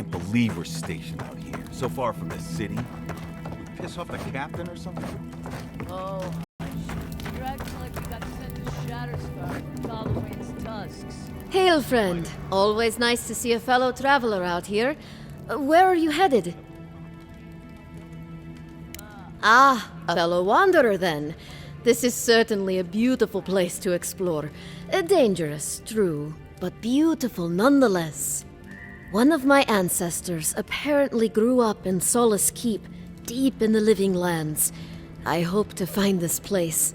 can't believe we're stationed out here, so far from the city. We piss off the captain or something? Oh, you're acting like you got sent to Shatterstar from Galloway's tusks. Hail, friend. Always nice to see a fellow traveler out here. Where are you headed? Ah, a fellow wanderer then. This is certainly a beautiful place to explore. Dangerous, true, but beautiful nonetheless. One of my ancestors apparently grew up in Solace Keep, deep in the living lands. I hope to find this place.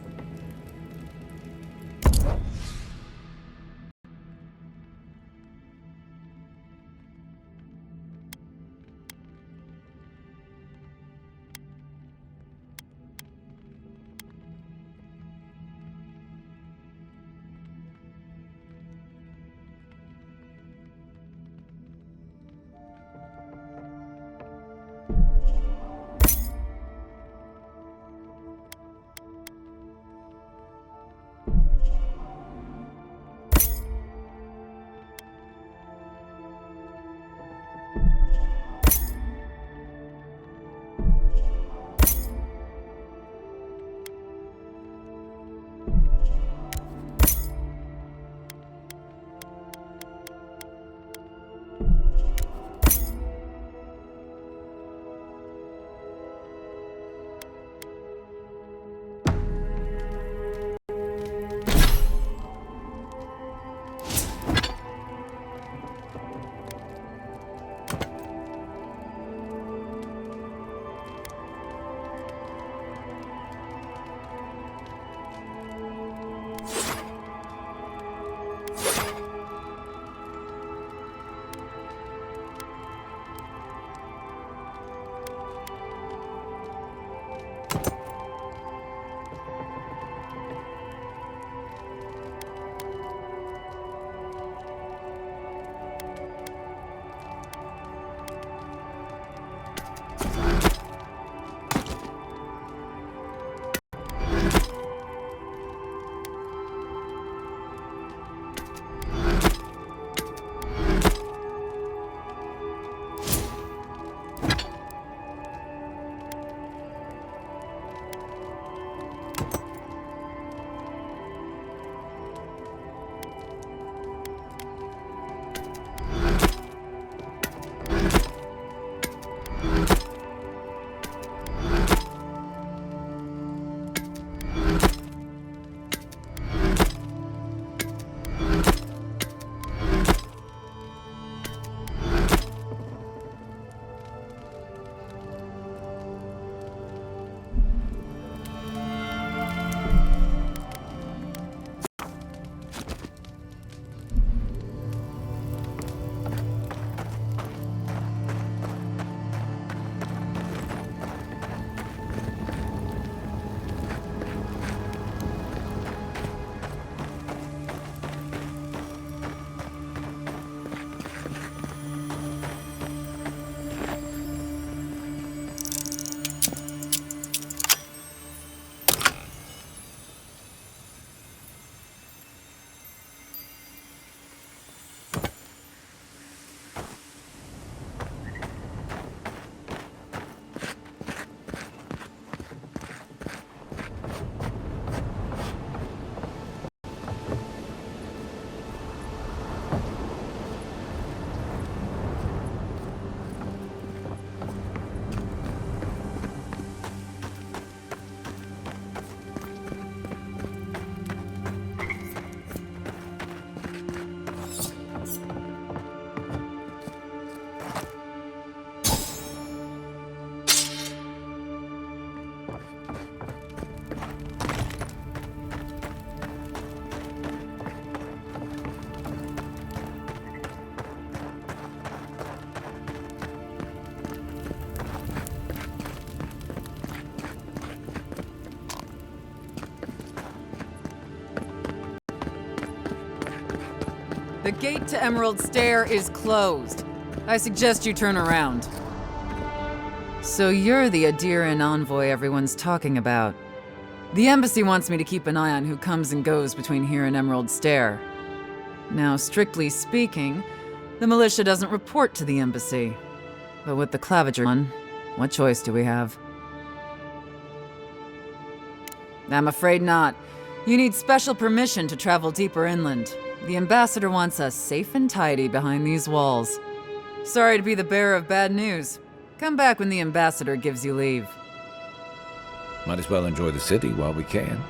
The gate to Emerald Stair is closed. I suggest you turn around. So you're the Adiran envoy everyone's talking about. The embassy wants me to keep an eye on who comes and goes between here and Emerald Stair. Now, strictly speaking, The militia doesn't report to the embassy. But with the Claviger one, what choice do we have? I'm afraid not. You need special permission to travel deeper inland. The ambassador wants us safe and tidy behind these walls. Sorry to be the bearer of bad news. Come back when the ambassador gives you leave. Might as well enjoy the city while we can.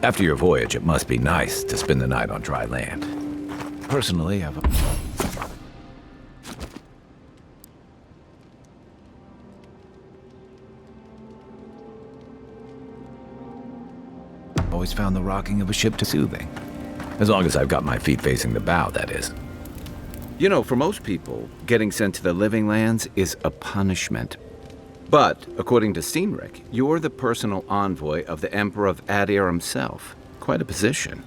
After your voyage, it must be nice to spend the night on dry land. Personally, I've always found the rocking of a ship too soothing. As long as I've got my feet facing the bow, that is. You know, for most people, getting sent to the Living Lands is a punishment. But, according to Steenrick, you're the personal envoy of the Emperor of Adir himself. Quite a position.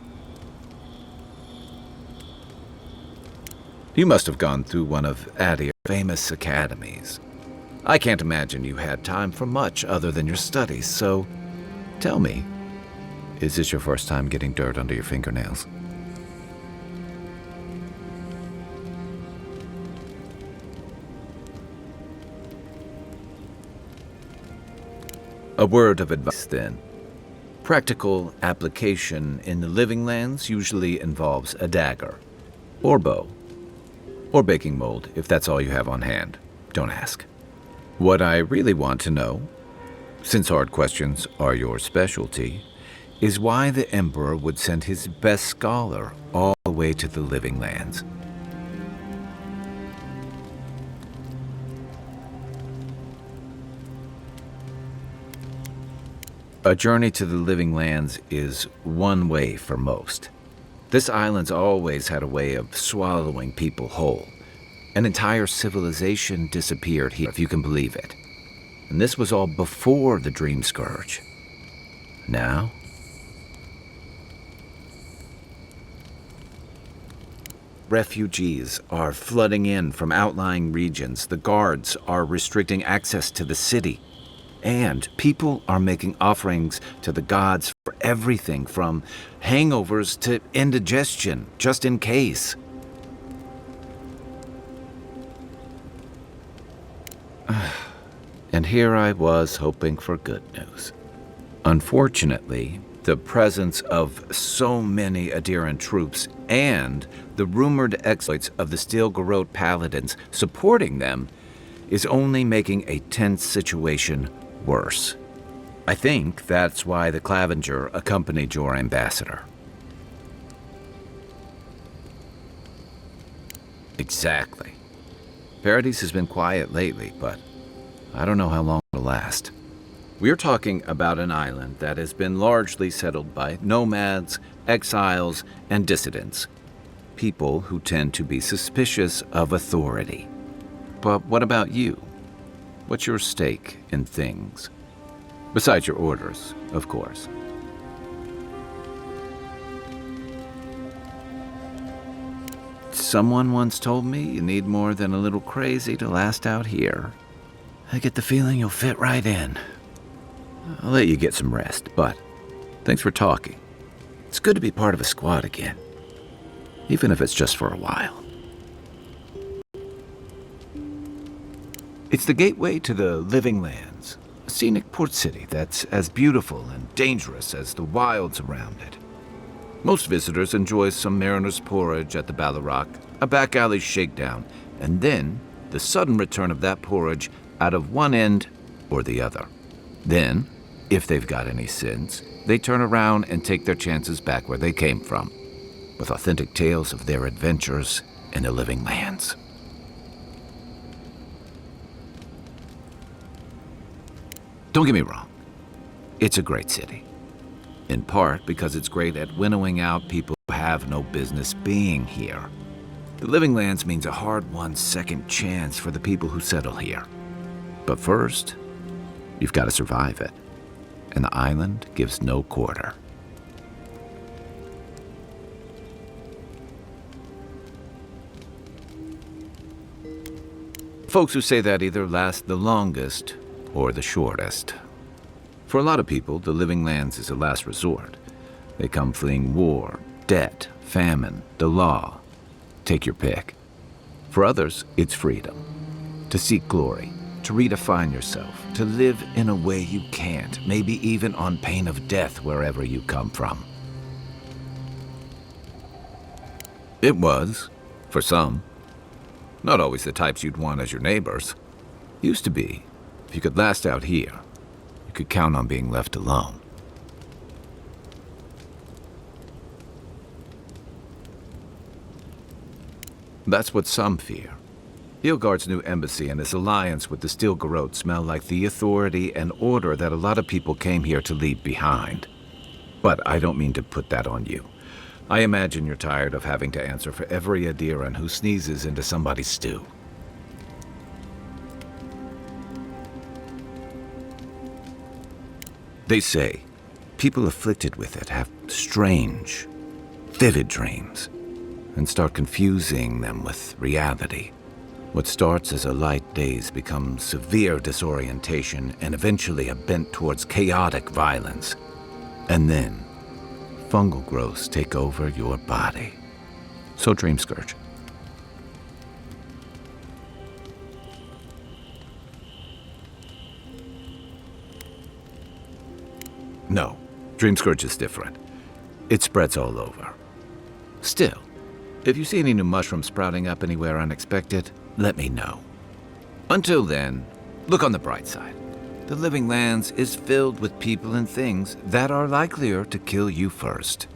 You must have gone through one of Adir's famous academies. I can't imagine you had time for much other than your studies, so tell me, is this your first time getting dirt under your fingernails? A word of advice, then. Practical application in the Living Lands usually involves a dagger, or bow, or baking mold, if that's all you have on hand. Don't ask. What I really want to know, since hard questions are your specialty, is why the Emperor would send his best scholar all the way to the Living Lands. A journey to the Living Lands is one way for most. This island's always had a way of swallowing people whole. An entire civilization disappeared here, if you can believe it. And this was all before the Dream Scourge. Now? Refugees are flooding in from outlying regions. The guards are restricting access to the city. And people are making offerings to the gods for everything from hangovers to indigestion, just in case. And here I was hoping for good news. Unfortunately, the presence of so many Adiran troops and the rumored exploits of the Steel Garrote paladins supporting them is only making a tense situation worse. I think that's why the Clavenger accompanied your ambassador. Exactly. Paradise has been quiet lately, but I don't know how long it'll last. We're talking about an island that has been largely settled by nomads, exiles, and dissidents. People who tend to be suspicious of authority. But what about you? What's your stake in things? Besides your orders, of course. Someone once told me you need more than a little crazy to last out here. I get the feeling you'll fit right in. I'll let you get some rest, but thanks for talking. It's good to be part of a squad again, even if it's just for a while. It's the gateway to the Living Lands, a scenic port city that's as beautiful and dangerous as the wilds around it. Most visitors enjoy some mariner's porridge at the Ballarrock, a back alley shakedown, and then the sudden return of that porridge out of one end or the other. Then, if they've got any sense, they turn around and take their chances back where they came from, with authentic tales of their adventures in the Living Lands. Don't get me wrong, it's a great city. In part because it's great at winnowing out people who have no business being here. The Living Lands means a hard-won second chance for the people who settle here. But first, you've got to survive it. And the island gives no quarter. Folks who say that either last the longest or the shortest. For a lot of people, the Living Lands is a last resort. They come fleeing war, debt, famine, the law. Take your pick. For others, it's freedom. To seek glory, to redefine yourself, to live in a way you can't, maybe even on pain of death wherever you come from. It was, for some. Not always the types you'd want as your neighbors. Used to be. If you could last out here, you could count on being left alone. That's what some fear. Hilgard's new embassy and his alliance with the Stilgarrote smell like the authority and order that a lot of people came here to leave behind. But I don't mean to put that on you. I imagine you're tired of having to answer for every Adiran who sneezes into somebody's stew. They say people afflicted with it have strange, vivid dreams and start confusing them with reality. What starts as a light daze becomes severe disorientation and eventually a bent towards chaotic violence. And then, fungal growths take over your body. So Dream Scourge. No, Dream Scourge is different. It spreads all over. Still, if you see any new mushrooms sprouting up anywhere unexpected, let me know. Until then, look on the bright side. The Living Lands is filled with people and things that are likelier to kill you first.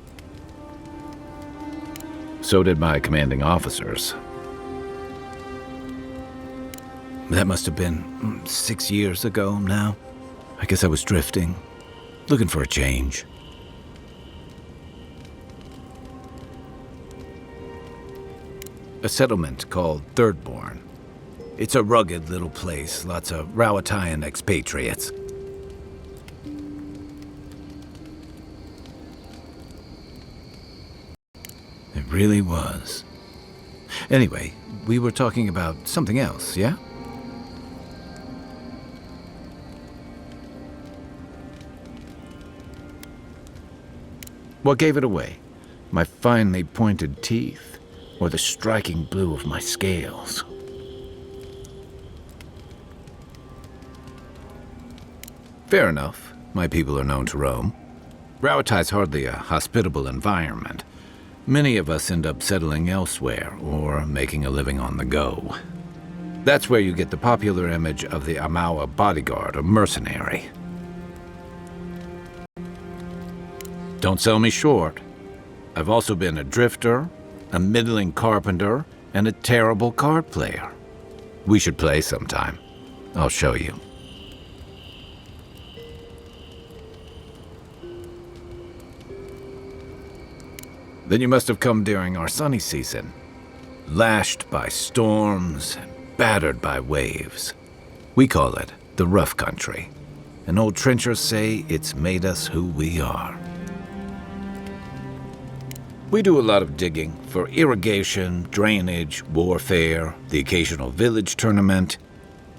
So did my commanding officers. That must have been 6 years ago now. I guess I was drifting, looking for a change. A settlement called Thirdborn. It's a rugged little place, lots of Rawatayan expatriates. It really was. Anyway, we were talking about something else, yeah? What gave it away? My finely pointed teeth, or the striking blue of my scales? Fair enough. My people are known to roam. Rawatai's hardly a hospitable environment. Many of us end up settling elsewhere, or making a living on the go. That's where you get the popular image of the Amawa bodyguard or mercenary. Don't sell me short. I've also been a drifter, a middling carpenter, and a terrible card player. We should play sometime. I'll show you. Then you must have come during our sunny season, lashed by storms and battered by waves. We call it the rough country, and old trenchers say it's made us who we are. We do a lot of digging for irrigation, drainage, warfare, the occasional village tournament.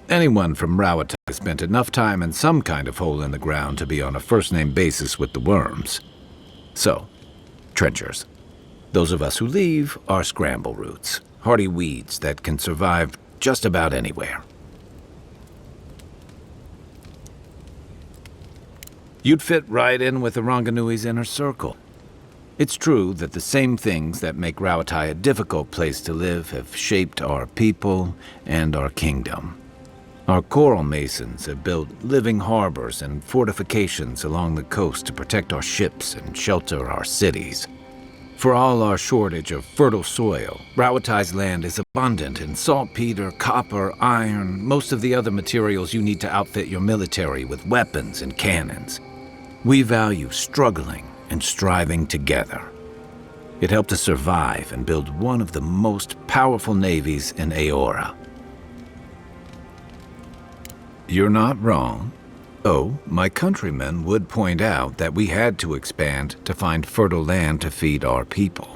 Anyone from Rawatai spent enough time in some kind of hole in the ground to be on a first-name basis with the worms. So, trenchers. Those of us who leave are scramble roots, hardy weeds that can survive just about anywhere. You'd fit right in with the Ranganui's inner circle. It's true that the same things that make Rawatai a difficult place to live have shaped our people and our kingdom. Our coral masons have built living harbors and fortifications along the coast to protect our ships and shelter our cities. For all our shortage of fertile soil, Rawatai's land is abundant in saltpeter, copper, iron, most of the other materials you need to outfit your military with weapons and cannons. We value struggling and striving together. It helped us survive and build one of the most powerful navies in Aora. You're not wrong. Oh, my countrymen would point out that we had to expand to find fertile land to feed our people.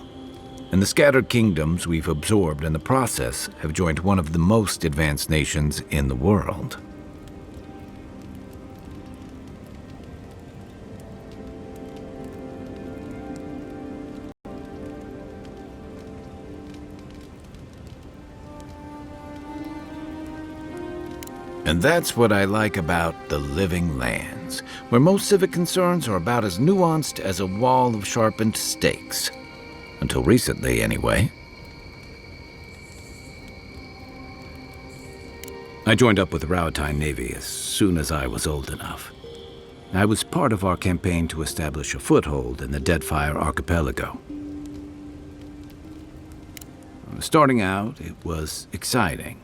And the scattered kingdoms we've absorbed in the process have joined one of the most advanced nations in the world. And that's what I like about the Living Lands, where most civic concerns are about as nuanced as a wall of sharpened stakes. Until recently, anyway. I joined up with the Rawatai Navy as soon as I was old enough. I was part of our campaign to establish a foothold in the Deadfire Archipelago. Starting out, it was exciting,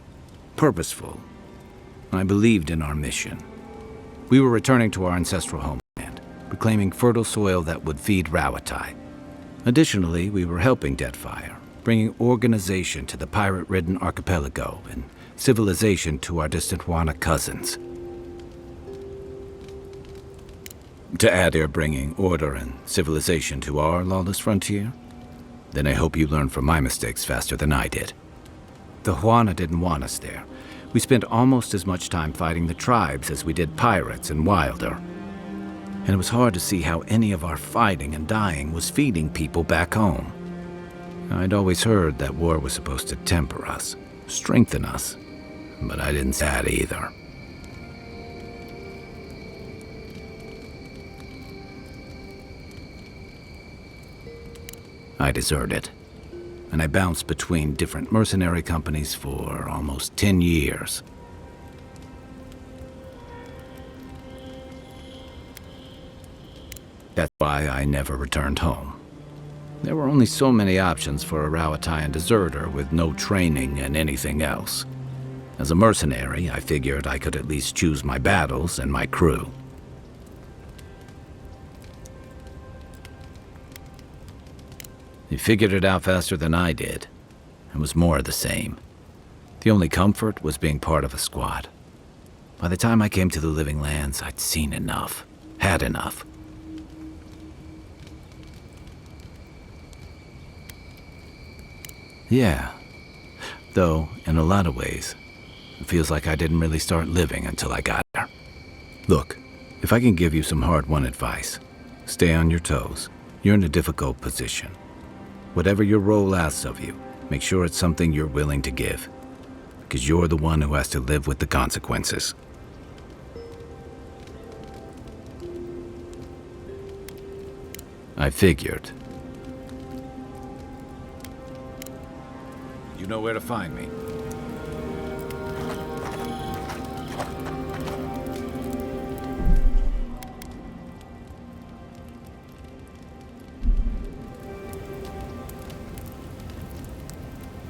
purposeful. I believed in our mission. We were returning to our ancestral homeland, reclaiming fertile soil that would feed Rawatai. Additionally, we were helping Deadfire, bringing organization to the pirate-ridden archipelago and civilization to our distant Wana cousins. To Adir bringing order and civilization to our lawless frontier? Then I hope you learn from my mistakes faster than I did. The Huana didn't want us there. We spent almost as much time fighting the tribes as we did pirates and Wilder. And it was hard to see how any of our fighting and dying was feeding people back home. I'd always heard that war was supposed to temper us, strengthen us, but I didn't see that either. I deserted, and I bounced between different mercenary companies for almost 10 years. That's why I never returned home. There were only so many options for a Rawatayan deserter with no training and anything else. As a mercenary, I figured I could at least choose my battles and my crew. You figured it out faster than I did. It was more of the same. The only comfort was being part of a squad. By the time I came to the Living Lands, I'd seen enough, had enough. Yeah. Though, in a lot of ways, it feels like I didn't really start living until I got there. Look, if I can give you some hard-won advice, stay on your toes. You're in a difficult position. Whatever your role asks of you, make sure it's something you're willing to give. Because you're the one who has to live with the consequences. I figured. You know where to find me.